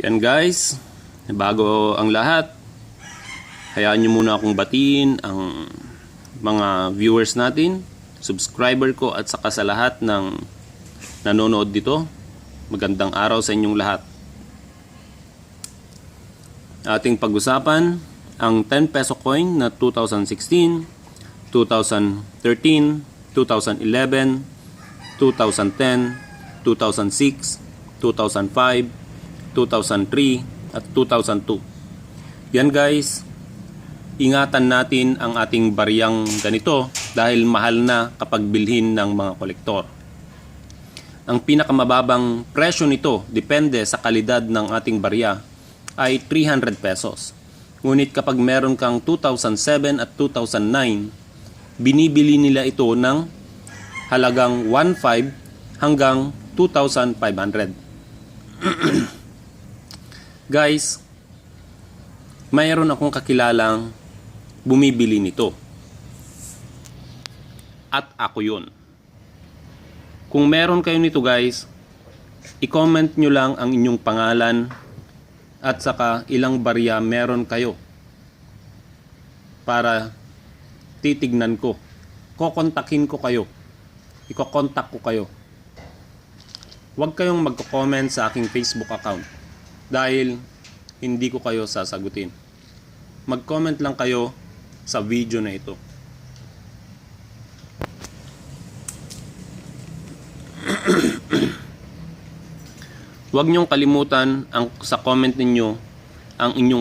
Yan guys, bago ang lahat, hayaan nyo muna akong batiin ang mga viewers natin, subscriber ko at saka sa lahat ng nanonood dito. Magandang araw sa inyong lahat. Ating pag-usapan ang 10 peso coin na 2016, 2013, 2011, 2010, 2006, 2005, 2003 at 2002. Yan guys, ingatan natin ang ating bariyang ganito dahil mahal na kapag bilhin ng mga kolektor. Ang pinakamababang presyo nito depende sa kalidad ng ating barya ay 300 pesos. Ngunit kapag meron kang 2007 at 2009, binibili nila ito ng halagang 1,500 hanggang 2,500. Guys, mayroon akong kakilalang bumibili nito. At ako yun. Kung meron kayo nito guys, i-comment nyo lang ang inyong pangalan at saka ilang barya meron kayo para titignan ko. Kokontakin ko kayo. Iko-contact ko kayo. Huwag kayong magko-comment sa aking Facebook account dahil hindi ko kayo sasagutin. Mag-comment lang kayo sa video na ito. Huwag niyong kalimutan sa comment ninyo ang inyong